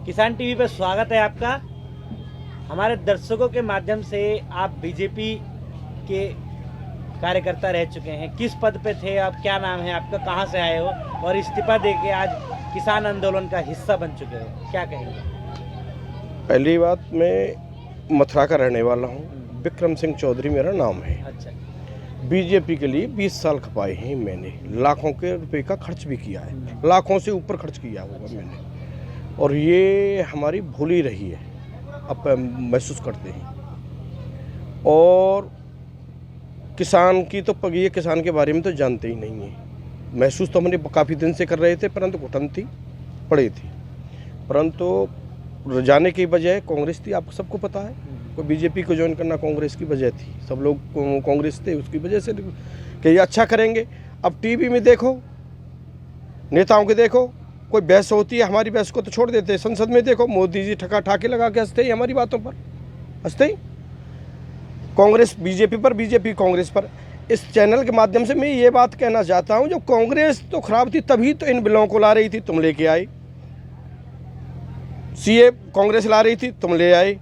किसान टीवी पर स्वागत है आपका। हमारे दर्शकों के माध्यम से आप बीजेपी के कार्यकर्ता रह चुके हैं, किस पद पे थे आप, क्या नाम है आपका, कहां से आए हो और इस्तीफा देके आज किसान आंदोलन का हिस्सा बन चुके हो, क्या कहेंगे? पहली बात, मैं मथुरा का रहने वाला हूँ। विक्रम सिंह चौधरी मेरा नाम है। अच्छा। बीजेपी के लिए 20 साल खपाए हैं मैंने, लाखों के रुपए का खर्च भी किया है, लाखों से ऊपर खर्च किया होगा मैंने, और ये हमारी भूल ही रही है, अब महसूस करते हैं। और किसान की तो ये किसान के बारे में तो जानते ही नहीं है। महसूस तो हमने काफ़ी दिन से कर रहे थे, परंतु घुटन थी, पड़ी थी। परंतु जाने की वजह कांग्रेस थी, आपको सबको पता है। कोई बीजेपी को ज्वाइन करना कांग्रेस की वजह थी, सब लोग कांग्रेस थे उसकी वजह से कि ये अच्छा करेंगे। अब टीवी में देखो, नेताओं के देखो, कोई बहस होती है, हमारी बहस को तो छोड़ देते हैं। संसद में देखो, मोदी जी ठका ठाके लगा के हंसते ही हमारी बातों पर, हंसते ही कांग्रेस बीजेपी पर, बीजेपी कांग्रेस पर। इस चैनल के माध्यम से मैं ये बात कहना चाहता हूँ, जो कांग्रेस तो खराब थी तभी तो इन बिलों को ला रही थी, तुम लेके आए। सीए कांग्रेस ला रही थी, तुम ले आए।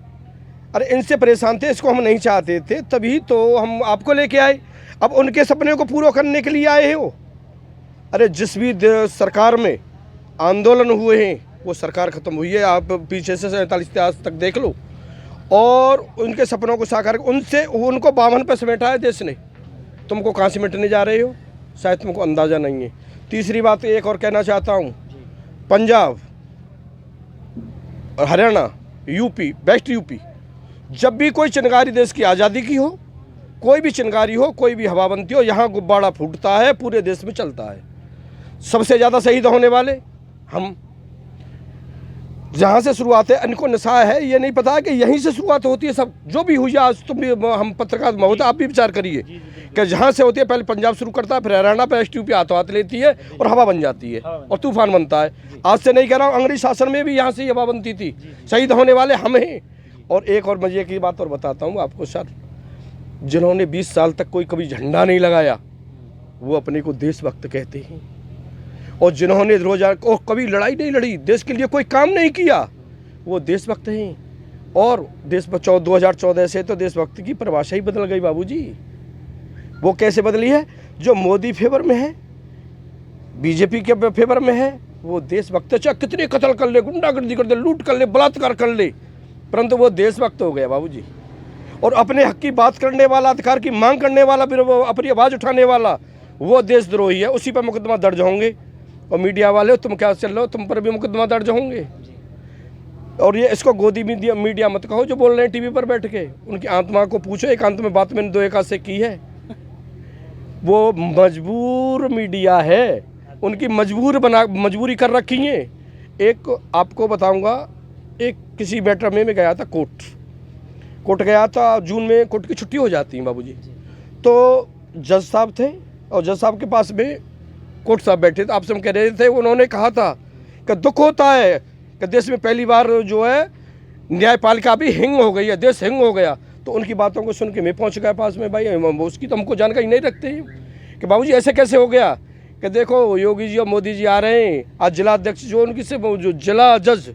अरे इनसे परेशान थे, इसको हम नहीं चाहते थे, तभी तो हम आपको लेके आए। अब उनके सपने को पूरा करने के लिए आए हो। अरे जिस भी सरकार में आंदोलन हुए हैं वो सरकार ख़त्म हुई है, आप पीछे से 47 इतिहास तक देख लो। और उनके सपनों को साकार, उनसे उनको 52 पे समेटा है देश ने। तुमको कहाँ समेटने जा रहे हो, शायद तुमको अंदाज़ा नहीं है। तीसरी बात एक और कहना चाहता हूँ, Punjab, Haryana, UP, west UP, जब भी कोई चिनगारी देश की आज़ादी की हो, कोई भी चिनगारी हो, कोई भी हवाबंती हो, यहाँ गुब्बारा फूटता है, पूरे देश में चलता है। सबसे ज़्यादा शहीद होने वाले हम, जहाँ से शुरुआत है, इनको नशा है, ये नहीं पता है कि यहीं से शुरुआत होती है। सब जो भी हुई, आज तुम भी, हम पत्रकार महोदय आप भी विचार करिए कि जहाँ से होती है, पहले पंजाब शुरू करता है, फिर हरियाणा पे, वेस्ट यूपी हाथों हाथ लेती है और हवा बन जाती है और तूफान बनता है। आज से नहीं कह रहा हूँ, अंग्रेज शासन में भी यहाँ से हवा बनती थी। शहीद होने वाले हम हैं। और एक और मजे की बात और बताता हूँ आपको सर, जिन्होंने 20 साल तक कोई कभी झंडा नहीं लगाया, वो अपने को देशभक्त कहते हैं। और जिन्होंने रोज़ाना को कभी लड़ाई नहीं लड़ी, देश के लिए कोई काम नहीं किया, वो देशभक्त हैं। और देश 2014 से तो देशभक्त की परिभाषा ही बदल गई बाबूजी। वो कैसे बदली है? जो मोदी फेवर में है, बीजेपी के फेवर में है, वो देशभक्त, चाहे कितने कत्ल कर ले, गुंडागर्दी कर ले, लूट कर ले, बलात्कार कर ले, परंतु वो देशभक्त हो गया बाबूजी। और अपने हक की बात करने वाला, अधिकार की मांग करने वाला, फिर वो अपनी आवाज़ उठाने वाला, वो देशद्रोही है। उसी पर मुकदमा दर्ज होंगे। और मीडिया वाले, तुम क्या चल रहे हो, तुम पर भी मुकदमा दर्ज होंगे। और ये इसको गोदी मीडिया मत कहो जो बोल रहे हैं टीवी पर बैठ के। उनकी आत्मा को पूछो, एकांत में बात मैंने 2 एकांत से की है। वो मजबूर मीडिया है, उनकी मजबूरी कर रखी है। एक आपको बताऊंगा, एक किसी मैटर में मैं गया था, कोर्ट गया था। जून में कोर्ट की छुट्टी हो जाती है बाबूजी। तो जज साहब थे और जज साहब के पास में कोर्ट साहब बैठे थे। आपसे हम कह रहे थे, उन्होंने कहा था कि दुख होता है कि देश में पहली बार जो है न्यायपालिका भी हिंग हो गई है, देश हिंग हो गया। तो उनकी बातों को सुन के मैं पहुंच गया पास में। भाई उसकी तो हमको जानकारी नहीं रखते हैं कि बाबूजी ऐसे कैसे हो गया। कि देखो योगी जी और मोदी जी आ रहे हैं, आज जिला अध्यक्ष जो उनकी से जो जिला जज,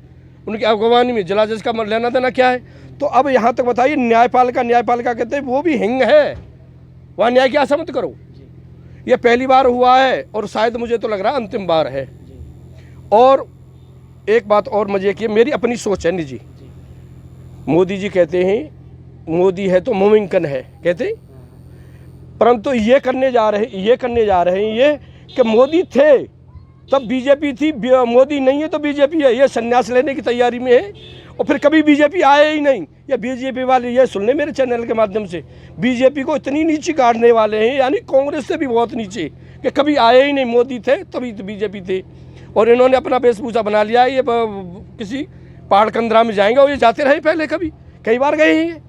उनकी अगवानी में जिला जज का लेना देना क्या है। तो अब यहाँ तक बताइए, न्यायपालिका कहते हैं वो भी हिंग है, वहाँ न्याय की आशा मत करो। ये पहली बार हुआ है और शायद मुझे तो लग रहा है अंतिम बार है। और एक बात और मजे की, मेरी अपनी सोच है निजी। मोदी जी कहते हैं, मोदी है तो मुमकिन है कहते हैं, परंतु ये करने जा रहे हैं ये कि मोदी थे तब बीजेपी थी, मोदी नहीं है तो बीजेपी है। ये संन्यास लेने की तैयारी में है और फिर कभी बीजेपी आए ही नहीं। ये बीजेपी वाले ये सुन ले मेरे चैनल के माध्यम से, बीजेपी को इतनी नीचे गाड़ने वाले हैं, यानी कांग्रेस से भी बहुत नीचे, कि कभी आए ही नहीं। मोदी थे तभी तो बीजेपी थे। और इन्होंने अपना वेशभूषा बना लिया है, ये किसी पहाड़ कंदरा में जाएंगे, और ये जाते रहे पहले, कई बार गए हैं।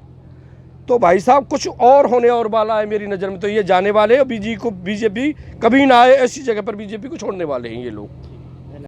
तो भाई साहब कुछ और होने और वाला है मेरी नज़र में। तो ये जाने वाले हैं, बीजेपी कभी ना आए ऐसी जगह पर बीजेपी को छोड़ने वाले हैं ये लोग।